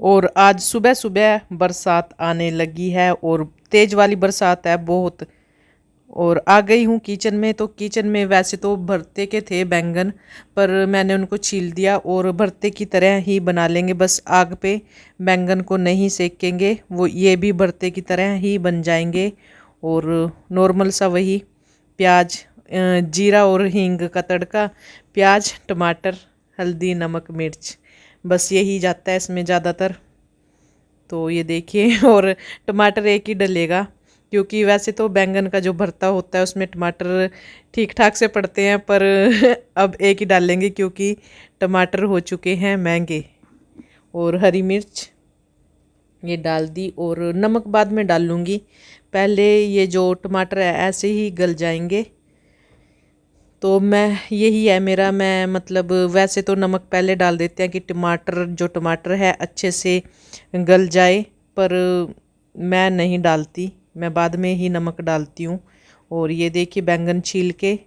और आज सुबह सुबह बरसात आने लगी है और तेज़ वाली बरसात है बहुत। और आ गई हूँ किचन में। तो किचन में वैसे तो भरते के थे बैंगन, पर मैंने उनको छील दिया और भरते की तरह ही बना लेंगे। बस आग पे बैंगन को नहीं सेकेंगे, वो ये भी भरते की तरह ही बन जाएंगे। और नॉर्मल सा वही प्याज, जीरा और हींग का तड़का, प्याज टमाटर हल्दी नमक मिर्च, बस यही जाता है इसमें ज़्यादातर। तो ये देखिए और टमाटर एक ही डलेगा, क्योंकि वैसे तो बैंगन का जो भरता होता है उसमें टमाटर ठीक ठाक से पड़ते हैं, पर अब एक ही डालेंगे क्योंकि टमाटर हो चुके हैं महंगे। और हरी मिर्च ये डाल दी और नमक बाद में डाल लूँगी। पहले ये जो टमाटर है ऐसे ही गल जाएंगे। तो मैं यही है मेरा, मैं मतलब वैसे तो नमक पहले डाल देते हैं कि टमाटर है अच्छे से गल जाए, पर मैं नहीं डालती, मैं बाद में ही नमक डालती हूँ। और ये देखिए बैंगन छील के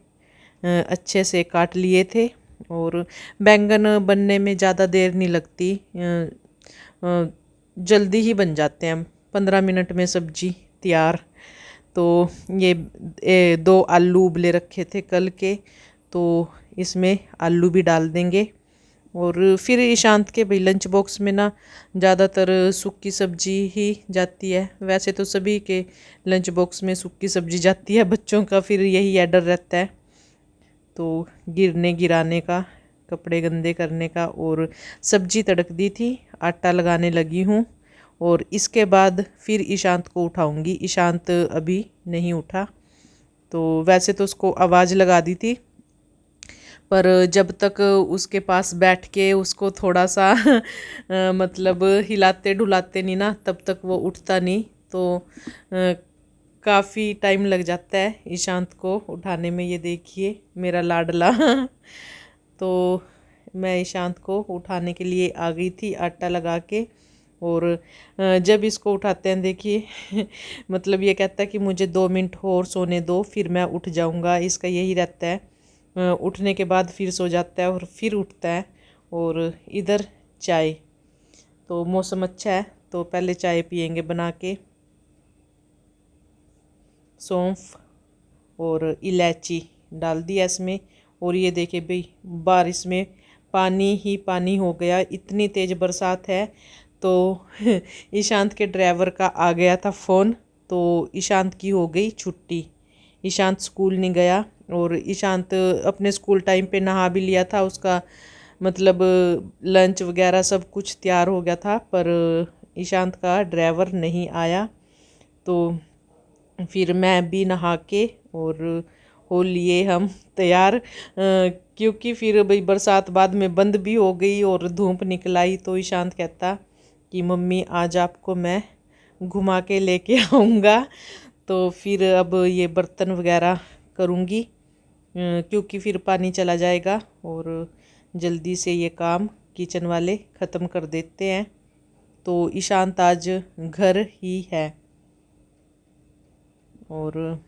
अच्छे से काट लिए थे। और बैंगन बनने में ज़्यादा देर नहीं लगती, जल्दी ही बन जाते हैं, 15 मिनट में सब्जी तैयार। तो दो आलू उबले रखे थे कल के, तो इसमें आलू भी डाल देंगे। और फिर ईशांत के भाई लंच बॉक्स में ना ज़्यादातर सूखी सब्जी ही जाती है। वैसे तो सभी के लंच बॉक्स में सूखी सब्जी जाती है, बच्चों का फिर यही है, डर रहता है तो गिरने गिराने का, कपड़े गंदे करने का। और सब्जी तड़क दी थी, आटा लगाने लगी हूँ। और इसके बाद फिर ईशांत को उठाऊंगी। ईशांत अभी नहीं उठा, तो वैसे तो उसको आवाज़ लगा दी थी, पर जब तक उसके पास बैठ के उसको थोड़ा सा मतलब हिलाते डुलाते नहीं ना, तब तक वो उठता नहीं। तो काफ़ी टाइम लग जाता है ईशांत को उठाने में। ये देखिए मेरा लाडला तो मैं ईशांत को उठाने के लिए आ गई थी आटा लगा के। और जब इसको उठाते हैं देखिए मतलब ये कहता है कि मुझे 2 मिनट और सोने दो फिर मैं उठ जाऊंगा, इसका यही रहता है। उठने के बाद फिर सो जाता है और फिर उठता है। और इधर चाय, तो मौसम अच्छा है तो पहले चाय पियेंगे बना के। सौंफ और इलायची डाल दिया इसमें। और ये देखिए भाई बारिश में पानी ही पानी हो गया, इतनी तेज़ बरसात है। तो ईशांत के ड्राइवर का आ गया था फ़ोन, तो ईशांत की हो गई छुट्टी, ईशांत स्कूल नहीं गया। और ईशांत अपने स्कूल टाइम पे नहा भी लिया था, उसका मतलब लंच वगैरह सब कुछ तैयार हो गया था, पर ईशांत का ड्राइवर नहीं आया। तो फिर मैं भी नहा के और हो लिए हम तैयार, क्योंकि फिर भाई बरसात बाद में बंद भी हो गई और धूप निकल आई। तो ईशांत कहता कि मम्मी आज आपको मैं घुमा के लेके आऊँगा। तो फिर अब ये बर्तन वगैरह करूँगी, क्योंकि फिर पानी चला जाएगा और जल्दी से ये काम किचन वाले ख़त्म कर देते हैं। तो ईशांत आज घर ही है। और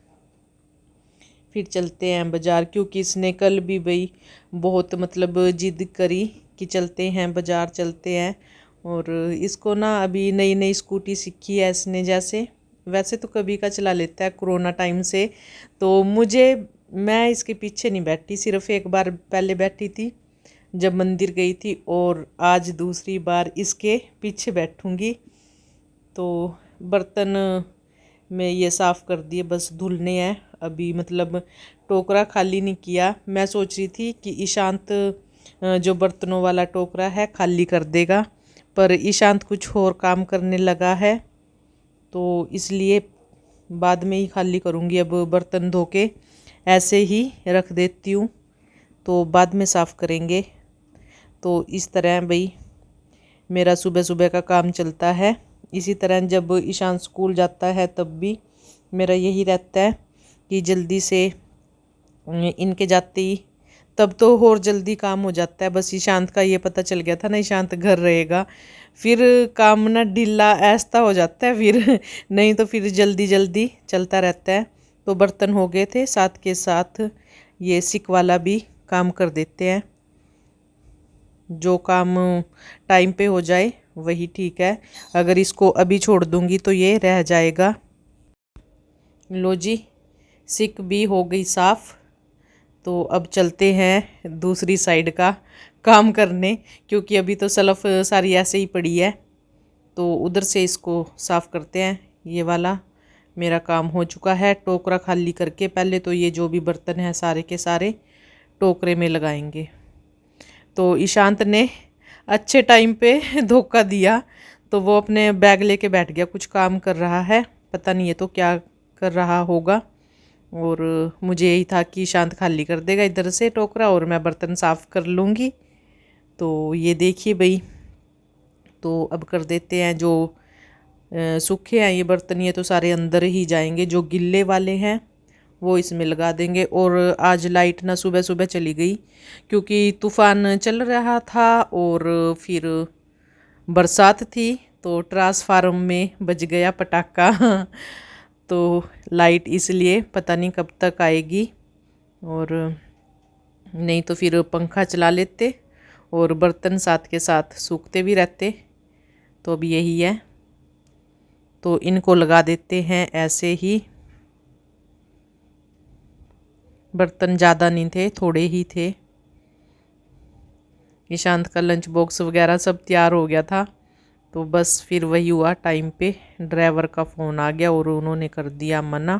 फिर चलते हैं बाज़ार, क्योंकि इसने कल भी भाई बहुत मतलब जिद करी कि चलते हैं बाज़ार चलते हैं। और इसको ना अभी नई नई स्कूटी सीखी है इसने, जैसे वैसे तो कभी का चला लेता है कोरोना टाइम से। तो मैं इसके पीछे नहीं बैठी, सिर्फ एक बार पहले बैठी थी जब मंदिर गई थी, और आज दूसरी बार इसके पीछे बैठूंगी। तो बर्तन में ये साफ़ कर दिए, बस धुलने हैं अभी, मतलब टोकरा खाली नहीं किया। मैं सोच रही थी कि ईशांत जो बर्तनों वाला टोकरा है खाली कर देगा, पर ईशांत कुछ और काम करने लगा है, तो इसलिए बाद में ही खाली करूँगी। अब बर्तन धो के ऐसे ही रख देती हूँ, तो बाद में साफ़ करेंगे। तो इस तरह भाई मेरा सुबह सुबह का काम चलता है। इसी तरह जब ईशान स्कूल जाता है तब भी मेरा यही रहता है कि जल्दी से इनके जाते ही, तब तो और जल्दी काम हो जाता है। बस ईशांत का ये पता चल गया था ना ईशांत घर रहेगा, फिर काम ना ढीला ऐसा हो जाता है फिर नहीं तो फिर जल्दी जल्दी चलता रहता है। तो बर्तन हो गए थे, साथ के साथ ये सिक वाला भी काम कर देते हैं। जो काम टाइम पे हो जाए वही ठीक है। अगर इसको अभी छोड़ दूँगी तो ये रह जाएगा। लो जी, सिक भी हो गई साफ़। तो अब चलते हैं दूसरी साइड का काम करने, क्योंकि अभी तो सलफ सारी ऐसे ही पड़ी है। तो उधर से इसको साफ़ करते हैं। ये वाला मेरा काम हो चुका है। टोकरा खाली करके पहले तो ये जो भी बर्तन हैं सारे के सारे टोकरे में लगाएंगे। तो ईशांत ने अच्छे टाइम पे धोखा दिया, तो वो अपने बैग लेके बैठ गया, कुछ काम कर रहा है, पता नहीं है तो क्या कर रहा होगा। और मुझे यही था कि ईशांत खाली कर देगा इधर से टोकरा और मैं बर्तन साफ़ कर लूँगी। तो ये देखिए भाई, तो अब कर देते हैं जो सूखे हैं ये बर्तन, ये तो सारे अंदर ही जाएंगे। जो गिल्ले वाले हैं वो इसमें लगा देंगे। और आज लाइट ना सुबह सुबह चली गई, क्योंकि तूफ़ान चल रहा था और फिर बरसात थी, तो ट्रांसफार्मर में बज गया पटाखा। तो लाइट इसलिए पता नहीं कब तक आएगी, और नहीं तो फिर पंखा चला लेते और बर्तन साथ के साथ सूखते भी रहते। तो अब यही है, तो इनको लगा देते हैं ऐसे ही। बर्तन ज़्यादा नहीं थे, थोड़े ही थे। ईशांत का लंच बॉक्स वगैरह सब तैयार हो गया था। तो बस फिर वही हुआ, टाइम पे ड्राइवर का फ़ोन आ गया और उन्होंने कर दिया मना।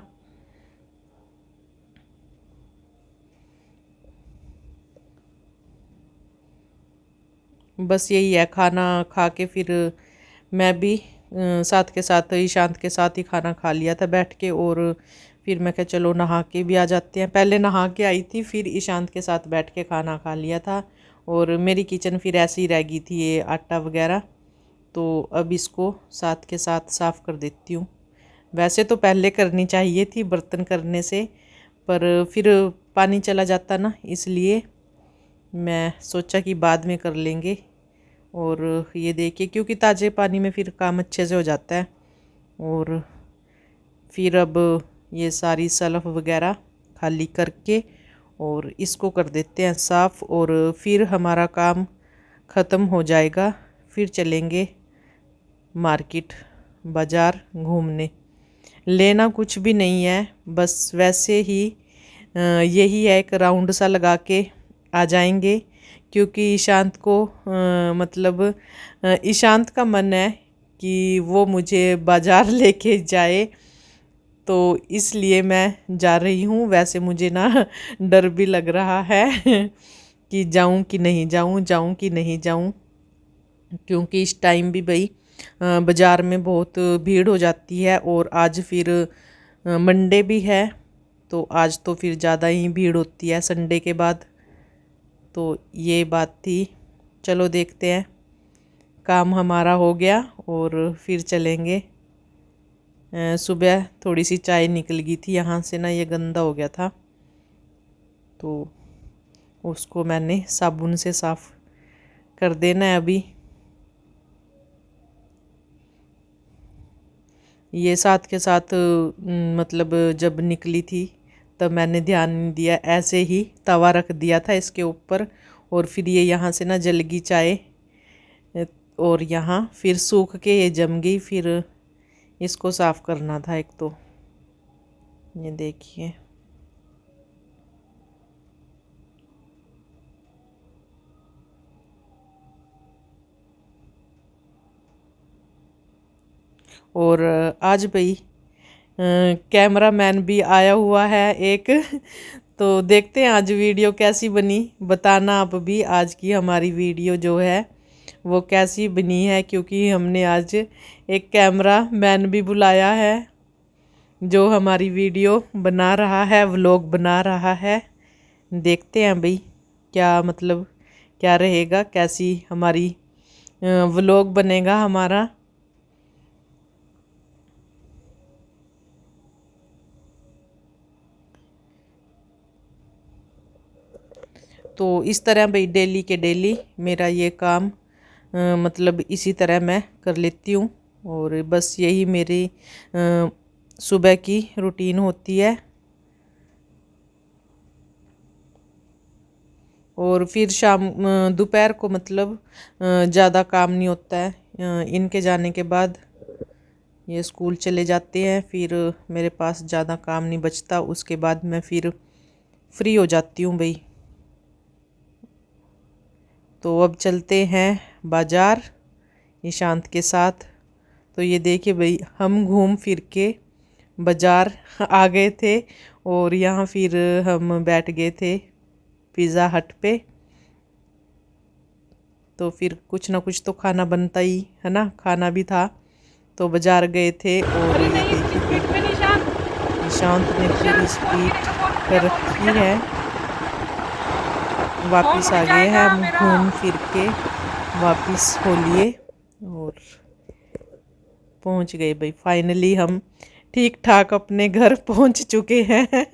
बस यही है, खाना खा के फिर मैं भी साथ के साथ ईशांत के साथ ही खाना खा लिया था बैठ के। और फिर मैं कहा चलो नहा के भी आ जाते हैं। पहले नहा के आई थी, फिर ईशांत के साथ बैठ के खाना खा लिया था। और मेरी किचन फिर ऐसे ही रह गई थी, ये आटा वगैरह। तो अब इसको साथ के साथ साफ़ कर देती हूँ। वैसे तो पहले करनी चाहिए थी बर्तन करने से, पर फिर पानी चला जाता ना, इसलिए मैं सोचा कि बाद में कर लेंगे। और ये देखिए, क्योंकि ताज़े पानी में फिर काम अच्छे से हो जाता है। और फिर अब ये सारी सल्फ वगैरह खाली करके और इसको कर देते हैं साफ़, और फिर हमारा काम ख़त्म हो जाएगा। फिर चलेंगे मार्केट, बाज़ार घूमने। लेना कुछ भी नहीं है, बस वैसे ही यही है, एक राउंड सा लगा के आ जाएंगे। क्योंकि ईशांत को मतलब ईशांत का मन है कि वो मुझे बाज़ार लेके जाए, तो इसलिए मैं जा रही हूँ। वैसे मुझे ना डर भी लग रहा है कि जाऊँ कि नहीं जाऊँ, जाऊँ कि नहीं जाऊँ, क्योंकि इस टाइम भी भाई बाज़ार में बहुत भीड़ हो जाती है। और आज फिर मंडे भी है, तो आज तो फिर ज़्यादा ही भीड़ होती है संडे के बाद। तो ये बात थी। चलो देखते हैं, काम हमारा हो गया और फिर चलेंगे। सुबह थोड़ी सी चाय निकल गई थी यहाँ से ना, ये गंदा हो गया था, तो उसको मैंने साबुन से साफ़ कर देना है अभी। ये साथ के साथ मतलब जब निकली थी तब मैंने ध्यान नहीं दिया, ऐसे ही तवा रख दिया था इसके ऊपर, और फिर ये यहाँ से ना जल गई चाय, और यहाँ फिर सूख के ये जम गई। फिर इसको साफ़ करना था एक, तो ये देखिए। और आज भाई कैमरा मैन भी आया हुआ है एक। तो देखते हैं आज वीडियो कैसी बनी, बताना आप भी आज की हमारी वीडियो जो है वो कैसी बनी है। क्योंकि हमने आज एक कैमरा मैन भी बुलाया है जो हमारी वीडियो बना रहा है, व्लॉग बना रहा है। देखते हैं भाई क्या मतलब क्या रहेगा, कैसी हमारी व्लॉग बनेगा हमारा। तो इस तरह भाई डेली के डेली मेरा ये काम मतलब इसी तरह मैं कर लेती हूँ। और बस यही मेरी सुबह की रूटीन होती है। और फिर शाम दोपहर को मतलब ज़्यादा काम नहीं होता है, इनके जाने के बाद ये स्कूल चले जाते हैं, फिर मेरे पास ज़्यादा काम नहीं बचता, उसके बाद मैं फिर फ्री हो जाती हूँ भाई। तो अब चलते हैं बाज़ार ईशांत के साथ। तो ये देखिए भाई, हम घूम फिर के बाज़ार आ गए थे और यहाँ फिर हम बैठ गए थे पिज़्ज़ा हट पे। तो फिर कुछ ना कुछ तो खाना बनता ही है ना, खाना भी था। तो बाज़ार गए थे और ये देखिए ईशांत ने पूरी स्पीड कर रखी है। वापस आ गए हैं हम घूम फिर के, वापस हो लिए और पहुंच गए भाई। फाइनली हम ठीक ठाक अपने घर पहुंच चुके हैं।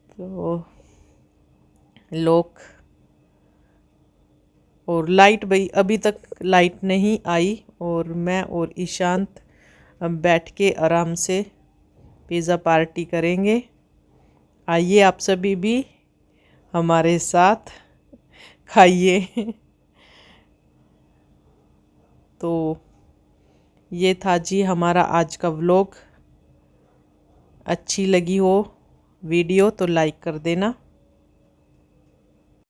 तो लोग और लाइट भाई, अभी तक लाइट नहीं आई और मैं और ईशांत अब बैठ के आराम से पिज़्ज़ा पार्टी करेंगे। आइए आप सभी भी हमारे साथ खाइए। तो ये था जी हमारा आज का व्लॉग। अच्छी लगी हो वीडियो तो लाइक कर देना।